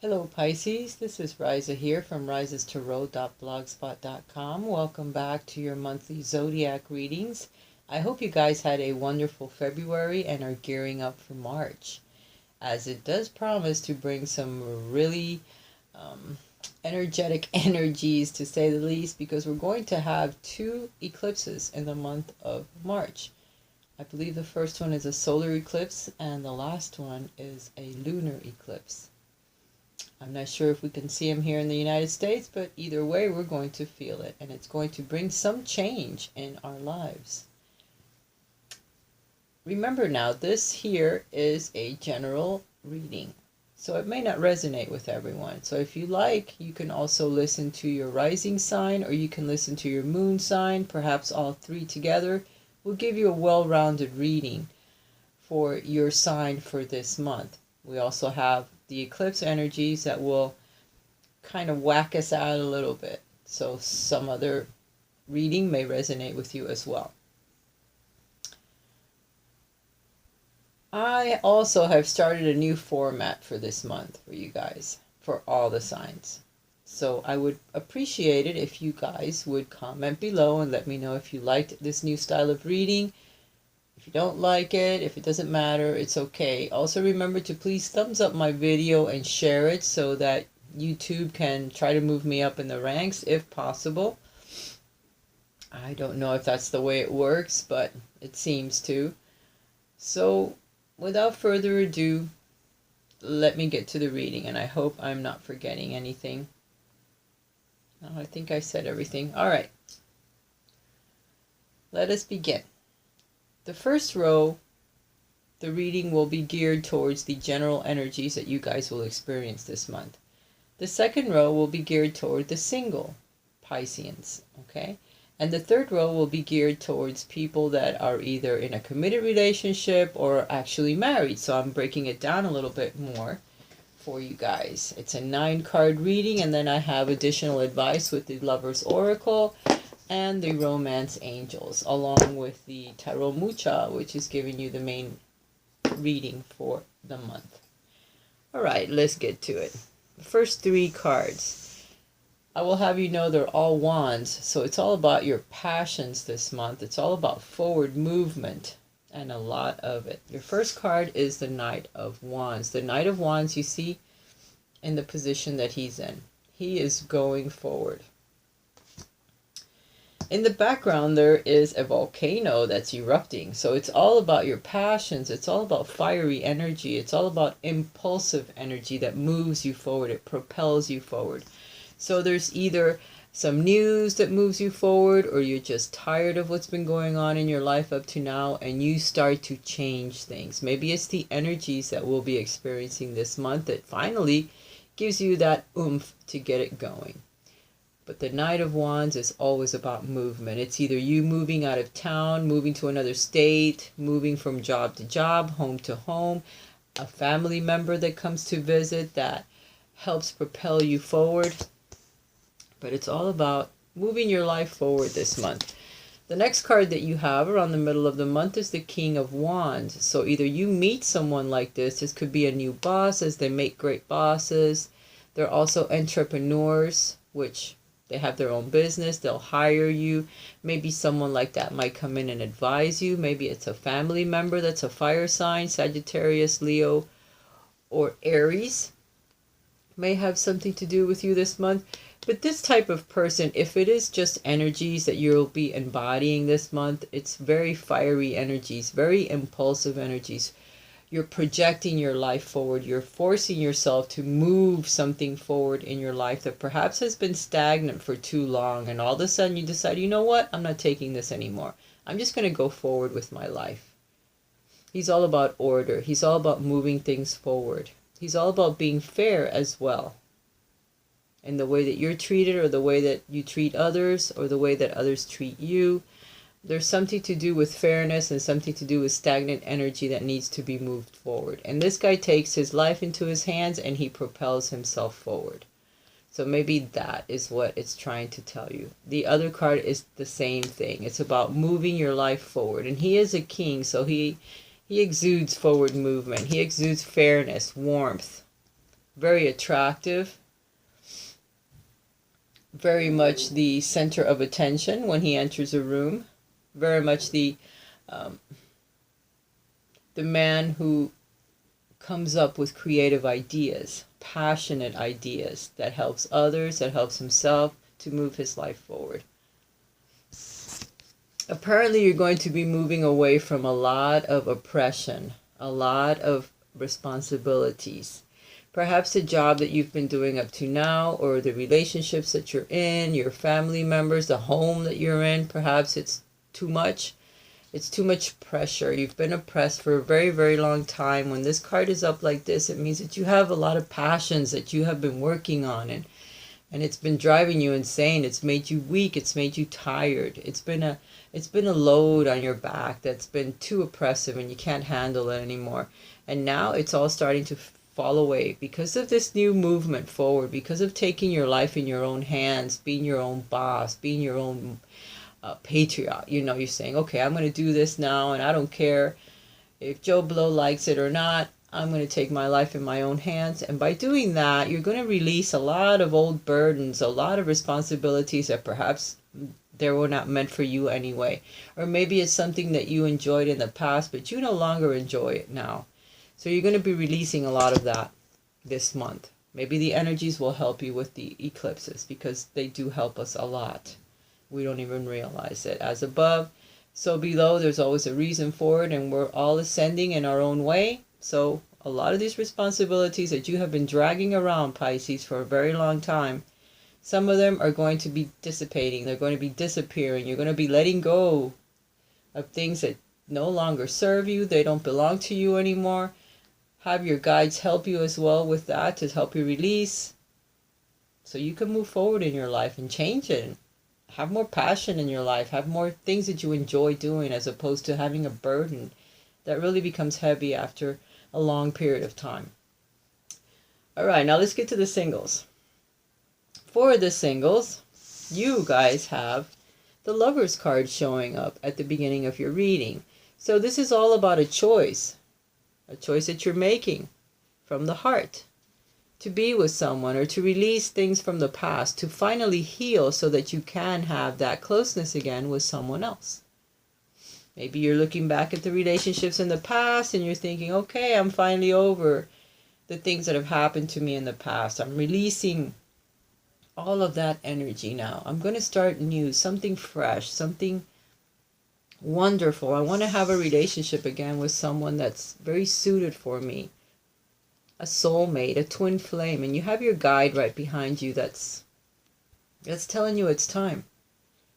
Hello Pisces, this is Raisa here from risastarot.blogspot.com. Welcome back to your monthly zodiac readings. I hope you guys had a wonderful February and are gearing up for March, as it does promise to bring some really energetic energies, to say the least, because we're going to have two eclipses in the month of March. I believe the first one is a solar eclipse and the last one is a lunar eclipse. I'm not sure if we can see them here in the United States, but either way, we're going to feel it, and it's going to bring some change in our lives. Remember now, this here is a general reading, so it may not resonate with everyone. So if you like, you can also listen to your rising sign, or you can listen to your moon sign, perhaps all three together. Will give you a well-rounded reading for your sign for this month. We also have the eclipse energies that will kind of whack us out a little bit. So some other reading may resonate with you as well. I also have started a new format for this month for you guys, for all the signs. So I would appreciate it if you guys would comment below and let me know if you liked this new style of reading. If you don't like it, if it doesn't matter, it's okay. Also remember to please thumbs up my video and share it so that YouTube can try to move me up in the ranks if possible. I don't know if that's the way it works, but it seems to. So without further ado, let me get to the reading, and I hope I'm not forgetting anything. No, I think I said everything. All right. Let us begin. The first row, the reading will be geared towards the general energies that you guys will experience this month. The second row will be geared toward the single Pisceans, okay? And the third row will be geared towards people that are either in a committed relationship or actually married. So I'm breaking it down a little bit more for you guys. It's a 9-card reading, and then I have additional advice with the Lover's Oracle and the Romance Angels, along with the Tarot Mucha, which is giving you the main reading for the month. All right, let's get to it. The first 3 cards, I will have you know they're all wands, so it's all about your passions this month. It's all about forward movement, and a lot of it. Your first card is the Knight of Wands. The Knight of Wands, you see in the position that he's in. He is going forward. In the background, there is a volcano that's erupting. So it's all about your passions. It's all about fiery energy. It's all about impulsive energy that moves you forward. It propels you forward. So there's either some news that moves you forward, or you're just tired of what's been going on in your life up to now, and you start to change things. Maybe it's the energies that we'll be experiencing this month that finally gives you that oomph to get it going. But the Knight of Wands is always about movement. It's either you moving out of town, moving to another state, moving from job to job, home to home, a family member that comes to visit that helps propel you forward. But it's all about moving your life forward this month. The next card that you have around the middle of the month is the King of Wands. So either you meet someone like this. This could be a new boss, as they make great bosses. They're also entrepreneurs, which they have their own business. They'll hire you. Maybe someone like that might come in and advise you. Maybe it's a family member that's a fire sign, Sagittarius, Leo, or Aries. May have something to do with you this month. But this type of person, if it is just energies that you'll be embodying this month, it's very fiery energies, very impulsive energies. You're projecting your life forward. You're forcing yourself to move something forward in your life that perhaps has been stagnant for too long. And all of a sudden you decide, you know what? I'm not taking this anymore. I'm just going to go forward with my life. He's all about order. He's all about moving things forward. He's all about being fair as well, in the way that you're treated, or the way that you treat others, or the way that others treat you. There's something to do with fairness and something to do with stagnant energy that needs to be moved forward. And this guy takes his life into his hands and he propels himself forward. So maybe that is what it's trying to tell you. The other card is the same thing. It's about moving your life forward. And he is a king, so he exudes forward movement. He exudes fairness, warmth. very attractive, very much the center of attention when he enters a room, very much um, the man who comes up with creative ideas, passionate ideas that helps others, that helps himself to move his life forward. Apparently you're going to be moving away from a lot of oppression, a lot of responsibilities. Perhaps the job that you've been doing up to now, or the relationships that you're in, your family members, the home that you're in, perhaps it's too much. It's too much pressure. You've been oppressed for a very, very long time. When this card is up like this, it means that you have a lot of passions that you have been working on, and it's been driving you insane. It's made you weak. It's made you tired. It's been a load on your back that's been too oppressive, and you can't handle it anymore. And now it's all starting to fall away because of this new movement forward, because of taking your life in your own hands, being your own boss, being your own patriot. You know, you're saying, okay, I'm going to do this now, and I don't care if Joe Blow likes it or not. I'm going to take my life in my own hands. And by doing that, you're going to release a lot of old burdens, a lot of responsibilities that perhaps they were not meant for you anyway. Or maybe it's something that you enjoyed in the past, but you no longer enjoy it now. So you're going to be releasing a lot of that this month. Maybe the energies will help you with the eclipses, because they do help us a lot. We don't even realize it. As above, so below. There's always a reason for it, and we're all ascending in our own way. So a lot of these responsibilities that you have been dragging around, Pisces, for a very long time, some of them are going to be dissipating. They're going to be disappearing. You're going to be letting go of things that no longer serve you. They don't belong to you anymore. Have your guides help you as well with that, to help you release, so you can move forward in your life and change it. Have more passion in your life. Have more things that you enjoy doing, as opposed to having a burden that really becomes heavy after a long period of time. All right, now let's get to the singles. For the singles, you guys have the Lovers card showing up at the beginning of your reading. So this is all about a choice that you're making from the heart, to be with someone, or to release things from the past, to finally heal so that you can have that closeness again with someone else. Maybe you're looking back at the relationships in the past and you're thinking, okay, I'm finally over the things that have happened to me in the past. I'm releasing all of that energy now. I'm going to start new, something fresh, something wonderful. I want to have a relationship again with someone that's very suited for me. A soulmate, a twin flame, and you have your guide right behind you that's telling you it's time.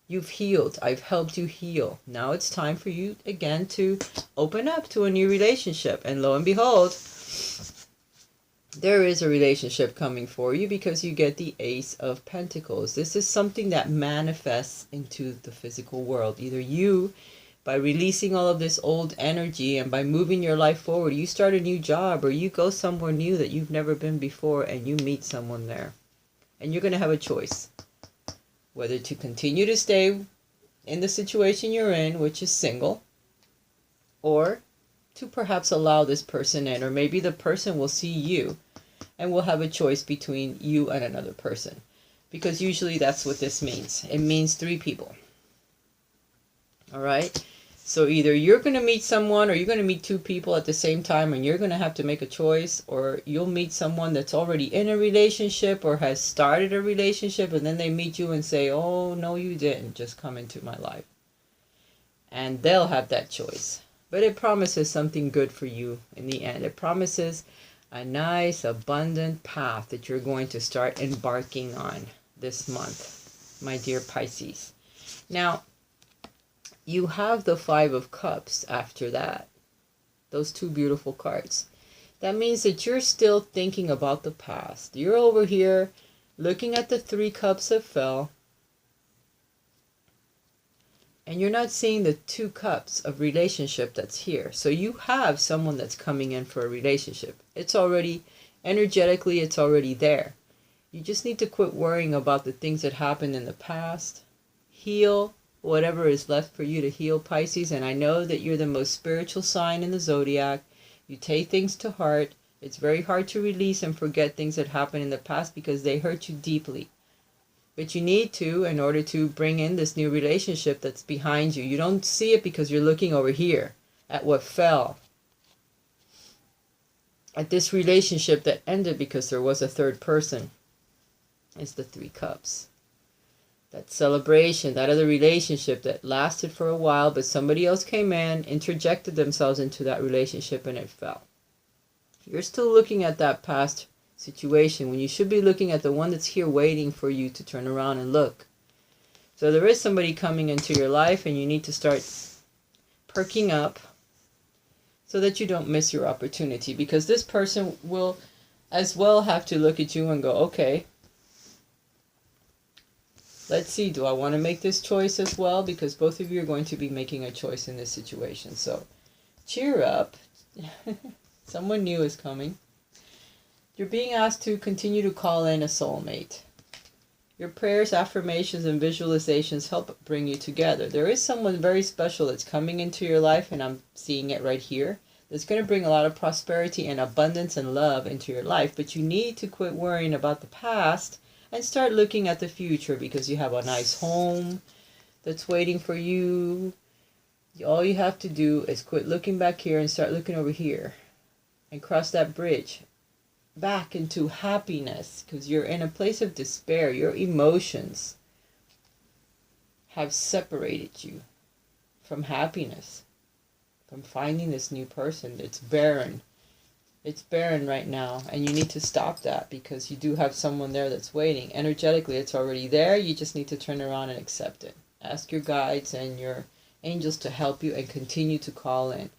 You've healed. I've helped you heal. Now it's time for you again to open up to a new relationship. And lo and behold, there is a relationship coming for you, because you get the Ace of Pentacles. This is something that manifests into the physical world. Either you, by releasing all of this old energy and by moving your life forward, you start a new job, or you go somewhere new that you've never been before, and you meet someone there. And you're going to have a choice, whether to continue to stay in the situation you're in, which is single, or to perhaps allow this person in. Or maybe the person will see you and will have a choice between you and another person, because usually that's what this means. It means 3 people. All right? So either you're going to meet someone, or you're going to meet 2 people at the same time, and you're going to have to make a choice. Or you'll meet someone that's already in a relationship or has started a relationship, and then they meet you and say, oh, no, you didn't just come into my life. And they'll have that choice. But it promises something good for you in the end. It promises a nice, abundant path that you're going to start embarking on this month, my dear Pisces. Now, you have the 5 of Cups after that. Those 2 beautiful cards. That means that you're still thinking about the past. You're over here looking at the 3 cups that fell, and you're not seeing the 2 cups of relationship that's here. So you have someone that's coming in for a relationship. It's already, energetically, it's already there. You just need to quit worrying about the things that happened in the past. Heal whatever is left for you to heal, Pisces. And I know that you're the most spiritual sign in the zodiac. You take things to heart. It's very hard to release and forget things that happened in the past because they hurt you deeply. But you need to, in order to bring in this new relationship that's behind you. You don't see it because you're looking over here at what fell. At this relationship that ended because there was a third person. It's the Three Cups. That celebration, that other relationship that lasted for a while, but somebody else came in, interjected themselves into that relationship, and it fell. You're still looking at that past situation when you should be looking at the one that's here waiting for you to turn around and look. So there is somebody coming into your life, and you need to start perking up so that you don't miss your opportunity, because this person will as well have to look at you and go, okay, let's see, do I want to make this choice as well? Because both of you are going to be making a choice in this situation. So cheer up. Someone new is coming. You're being asked to continue to call in a soulmate. Your prayers, affirmations, and visualizations help bring you together. There is someone very special that's coming into your life, and I'm seeing it right here. That's going to bring a lot of prosperity and abundance and love into your life. But you need to quit worrying about the past and start looking at the future, because you have a nice home that's waiting for you. All you have to do is quit looking back here and start looking over here and cross that bridge back into happiness, because you're in a place of despair. Your emotions have separated you from happiness, from finding this new person. It's barren. It's barren right now, and you need to stop that, because you do have someone there that's waiting. Energetically, it's already there. You just need to turn around and accept it. Ask your guides and your angels to help you, and continue to call in.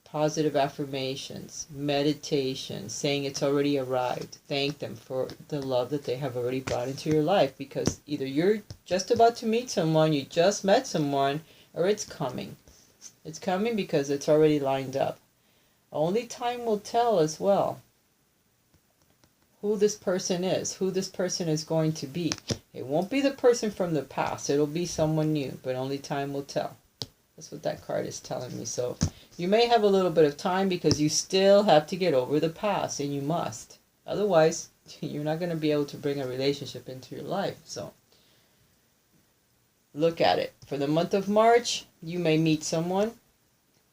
Positive affirmations, meditation, saying it's already arrived. Thank them for the love that they have already brought into your life, because either you're just about to meet someone, you just met someone, or it's coming. It's coming because it's already lined up. Only time will tell as well who this person is, who this person is going to be. It won't be the person from the past. It'll be someone new, but only time will tell. That's what that card is telling me. So you may have a little bit of time, because you still have to get over the past, and you must. Otherwise, you're not going to be able to bring a relationship into your life. So look at it. For the month of March, you may meet someone.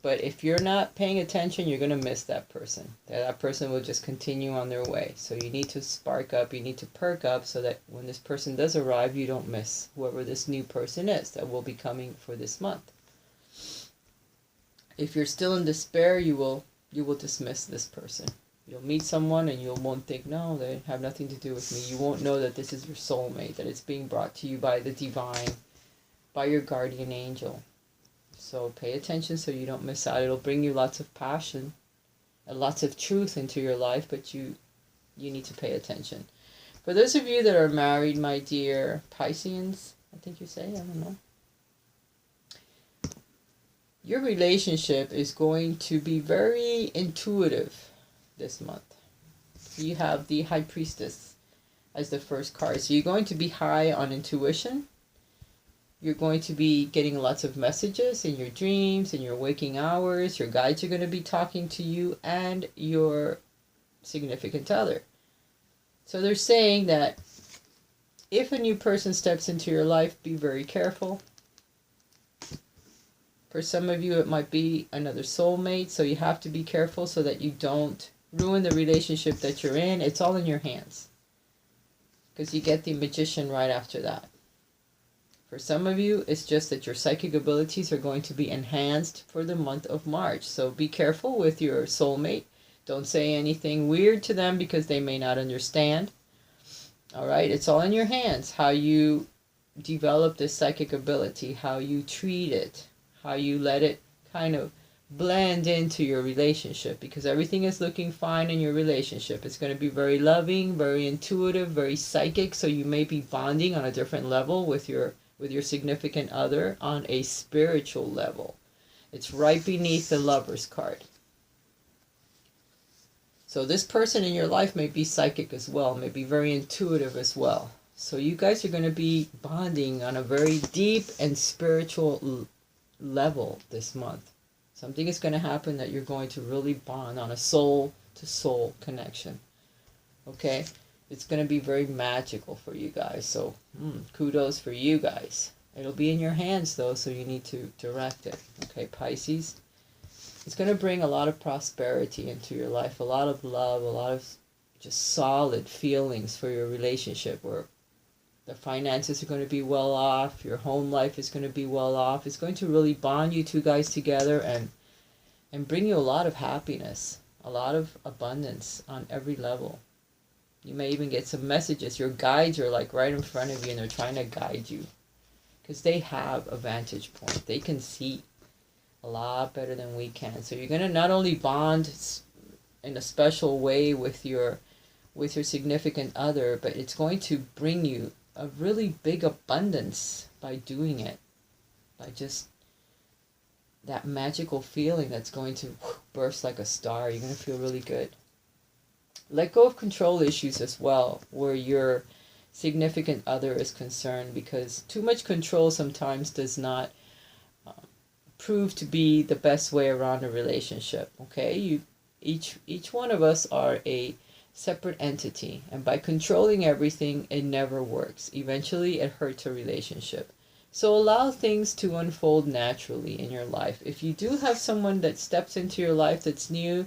But if you're not paying attention, you're going to miss that person. That person will just continue on their way. So you need to spark up, you need to perk up, so that when this person does arrive, you don't miss whoever this new person is that will be coming for this month. If you're still in despair, you will dismiss this person. You'll meet someone and you won't think, no, they have nothing to do with me. You won't know that this is your soulmate, that it's being brought to you by the divine, by your guardian angel. So pay attention so you don't miss out. It'll bring you lots of passion and lots of truth into your life, but you need to pay attention. For those of you that are married, my dear Pisces, I think you say, I don't know. Your relationship is going to be very intuitive this month. You have the High Priestess as the first card. So you're going to be high on intuition. You're going to be getting lots of messages in your dreams, in your waking hours. Your guides are going to be talking to you and your significant other. So they're saying that if a new person steps into your life, be very careful. For some of you, it might be another soulmate, so you have to be careful so that you don't ruin the relationship that you're in. It's all in your hands, because you get the Magician right after that. For some of you, it's just that your psychic abilities are going to be enhanced for the month of March. So be careful with your soulmate. Don't say anything weird to them, because they may not understand. All right, it's all in your hands. How you develop this psychic ability, how you treat it, how you let it kind of blend into your relationship, because everything is looking fine in your relationship. It's going to be very loving, very intuitive, very psychic. So you may be bonding on a different level with your significant other on a spiritual level. It's right beneath the Lover's card. So this person in your life may be psychic as well, may be very intuitive as well. So you guys are going to be bonding on a very deep and spiritual level this month. Something is going to happen that you're going to really bond on a soul to soul connection. Okay? It's going to be very magical for you guys. So, kudos for you guys. It'll be in your hands, though, so you need to direct it. Okay, Pisces? It's going to bring a lot of prosperity into your life, a lot of love, a lot of just solid feelings for your relationship, where the finances are going to be well off, your home life is going to be well off. It's going to really bond you two guys together and bring you a lot of happiness, a lot of abundance on every level. You may even get some messages. Your guides are like right in front of you and they're trying to guide you, because they have a vantage point. They can see a lot better than we can. So you're going to not only bond in a special way with your significant other, but it's going to bring you a really big abundance by doing it, by just that magical feeling that's going to burst like a star. You're going to feel really good. Let go of control issues as well, where your significant other is concerned, because too much control sometimes does not prove to be the best way around a relationship. Okay, each one of us are a separate entity, and by controlling everything, it never works. Eventually it hurts a relationship. So allow things to unfold naturally in your life. If you do have someone that steps into your life that's new,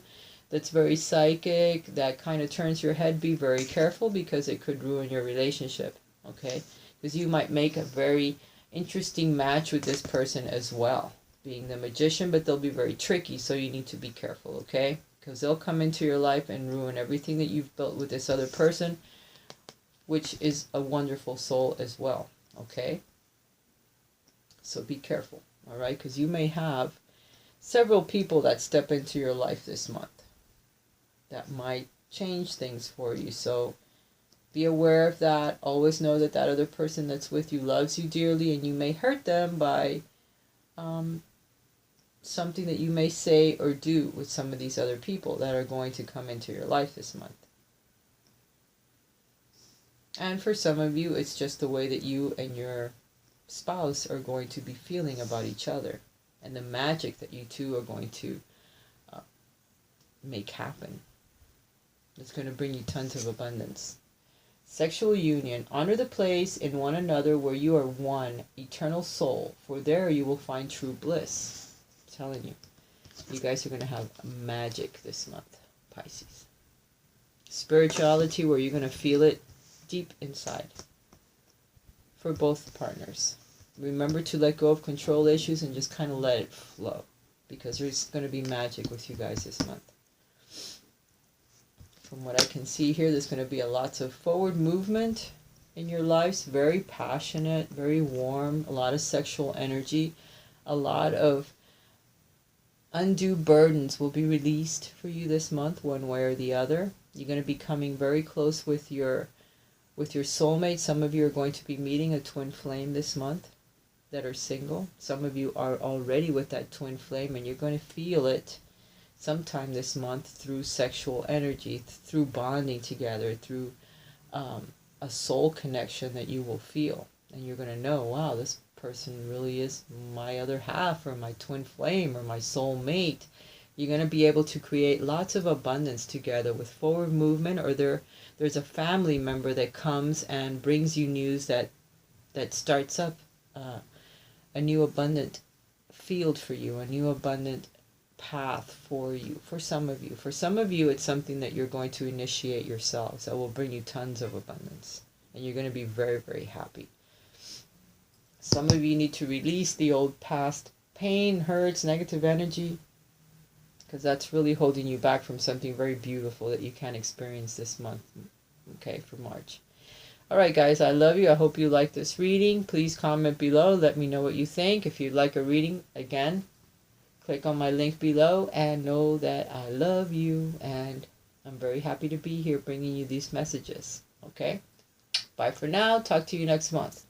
that's very psychic, that kind of turns your head, be very careful, because it could ruin your relationship. Okay, because you might make a very interesting match with this person as well, being the magician, but they'll be very tricky, so you need to be careful. Okay, because they'll come into your life and ruin everything that you've built with this other person, which is a wonderful soul as well. Okay, so be careful. All right, because you may have several people that step into your life this month that might change things for you. So be aware of that. Always know that that other person that's with you loves you dearly, and you may hurt them by something that you may say or do with some of these other people that are going to come into your life this month. And for some of you, it's just the way that you and your spouse are going to be feeling about each other, and the magic that you two are going to make happen. It's going to bring you tons of abundance. Sexual union. Honor the place in one another where you are one eternal soul, for there you will find true bliss. Telling you, you guys are going to have magic this month, Pisces. Spirituality, where you're going to feel it deep inside for both partners. Remember to let go of control issues and just kind of let it flow, because there's going to be magic with you guys this month. From what I can see here, there's going to be lots of forward movement in your lives. Very passionate, very warm, a lot of sexual energy, a lot of undue burdens will be released for you this month, one way or the other. You're going to be coming very close with your soulmate. Some of you are going to be meeting a twin flame this month that are single. Some of you are already with that twin flame, and you're going to feel it sometime this month through sexual energy, through bonding together, through a soul connection that you will feel. And you're going to know, wow, this person really is my other half, or my twin flame, or my soul mate. You're going to be able to create lots of abundance together with forward movement, or there's a family member that comes and brings you news that starts up a new abundant field for you, a new abundant path for you. For some of you, it's something that you're going to initiate yourselves that will bring you tons of abundance, and you're going to be very, very happy. Some of you need to release the old past pain, hurts, negative energy, because that's really holding you back from something very beautiful that you can experience this month. Okay, for March. Alright guys, I love you. I hope you like this reading. Please comment below. Let me know what you think. If you'd like a reading, again, click on my link below, and know that I love you, and I'm very happy to be here bringing you these messages. Okay? Bye for now. Talk to you next month.